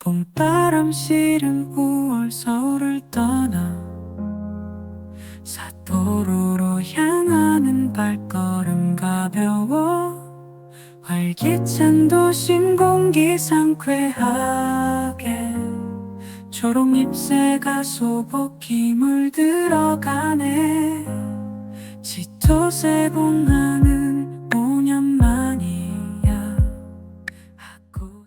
봄바람 시른 5월 서울을 떠나 사도로로 향하는 발걸음 가벼워 활기찬 도심 공기 상쾌하게 초록잎새가 소복히 물들어가네 치토새 공하는 5년 만이야 하고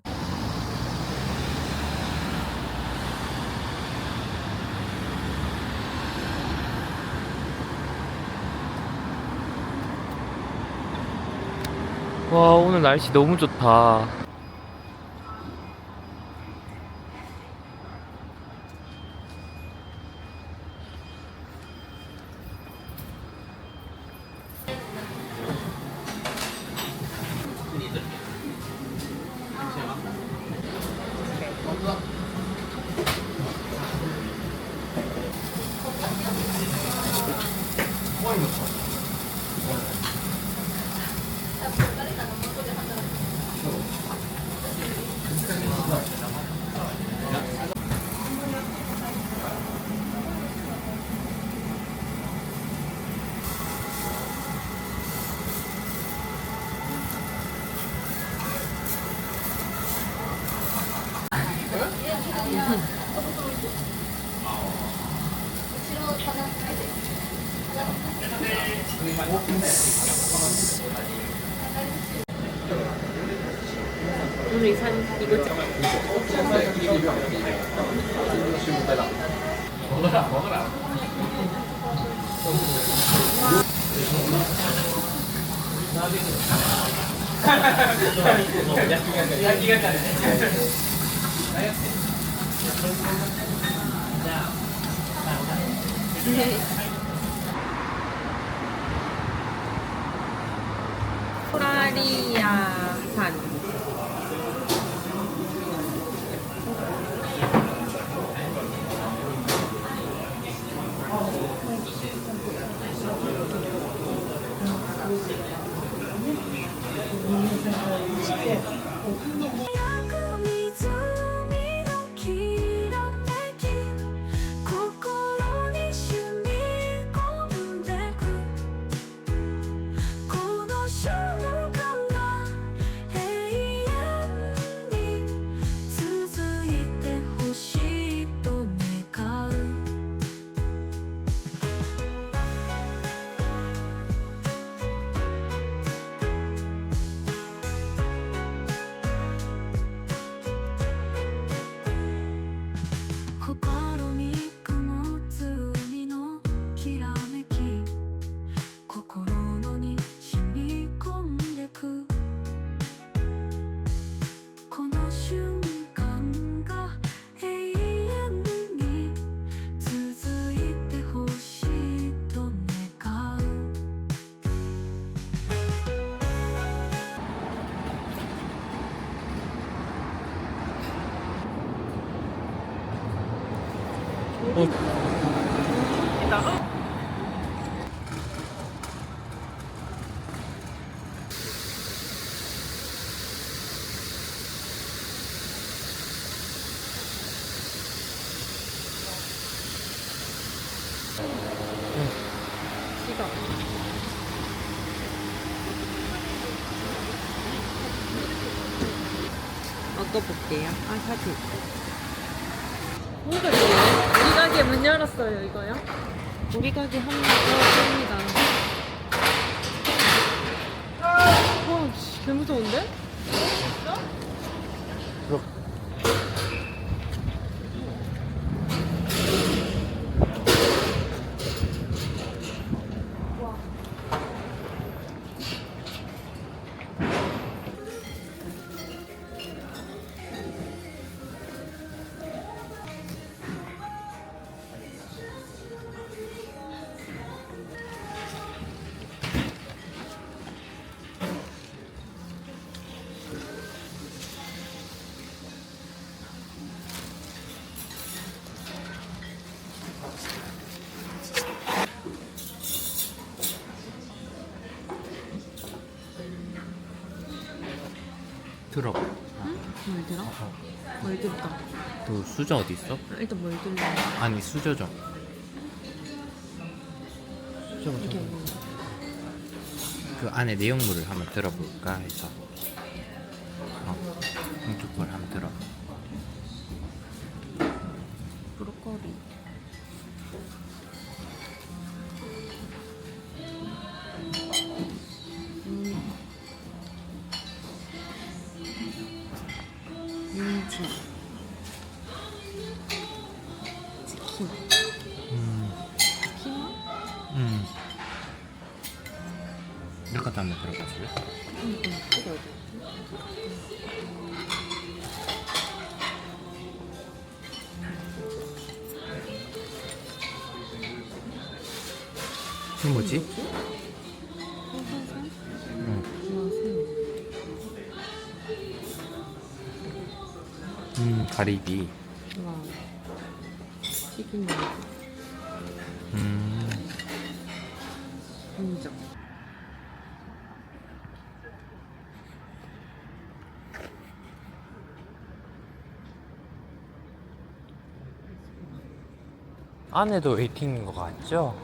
와, 오늘 날씨 너무 좋다. 오늘 이 사진 이거 찍 코라리아 산 어떤 볼게요? 아 사진 뭐가 있어요? 우리 가게 문 열었어요 이거요? 우리 가게 한번 열었습니다. 와 씨, 개 무서운데? 들어. 응? 뭘 들어? 뭘 들까? 너 수저 어디 있어? 일단 뭘 들래? 아니 수저 좀. 수저 이게 좀. 뭐? 그 안에 내용물을 한번 들어볼까 해서. 한쪽 걸 한번 들어. 브로콜리. 민지. 치킨. 치킨? 이것도 한번 들어봐 줄래? 이거 어디? 이거 뭐지? 생선살? 응. 우와, 새우. 가리비. 우와. 튀김. 인정. 안에도 웨이팅인 것 같죠?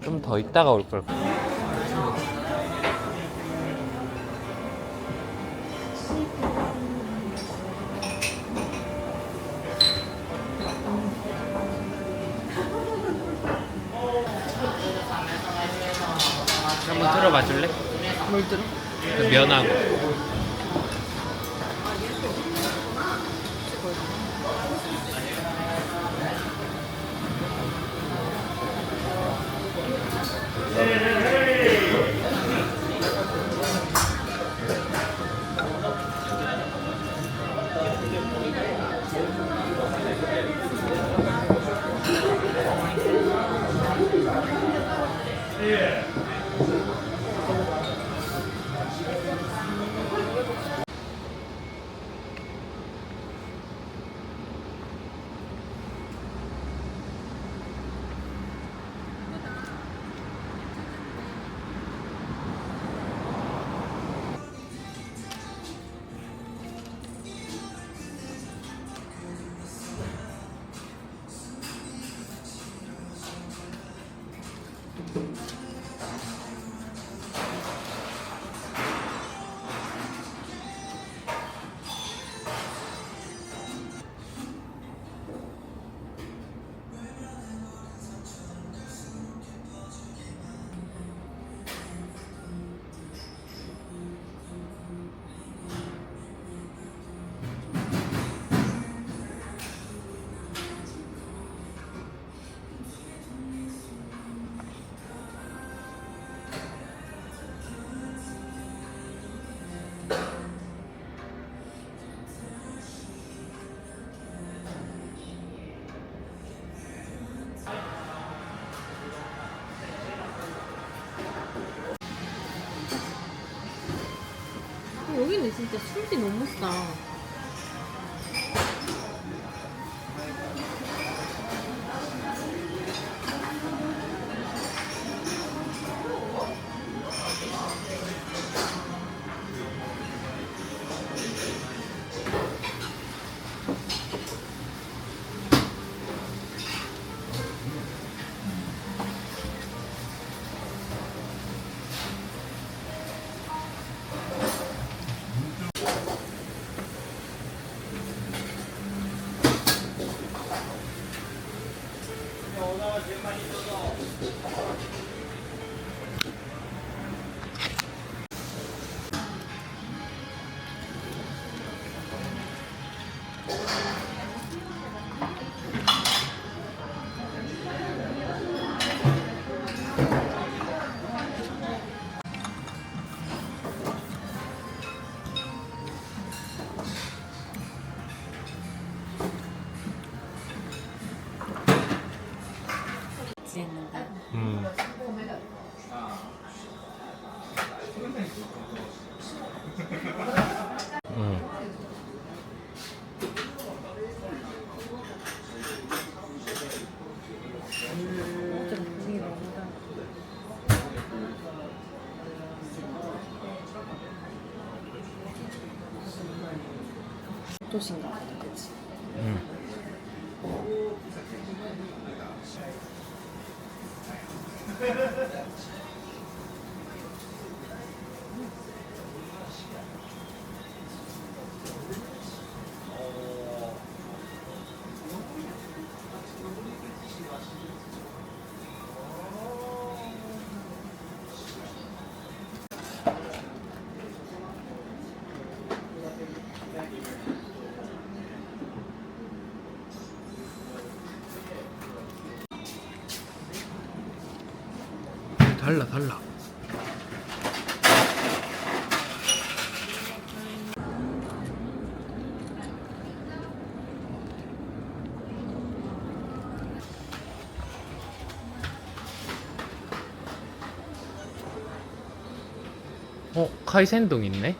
좀 더 있다가 올 걸. 한번 들어봐 줄래? 뭘 들어? 그 면하고. 여기는 진짜 술이 너무 싸. 지냈는데. 어쩜 분위기 너무 다. 도시인가 보다, 그치? 응. 달라 달라. 카이센동 있네.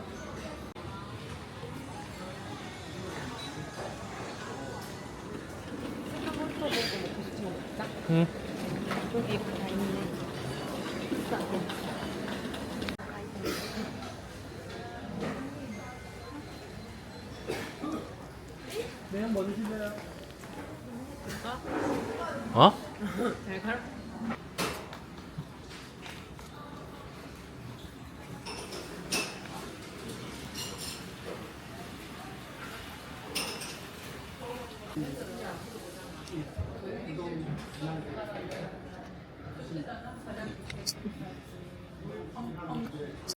한번더 보고 먹고 싶은 거 먹자. 응. 여기 이렇게 다 있네. 싸게. 어? 잘 갈.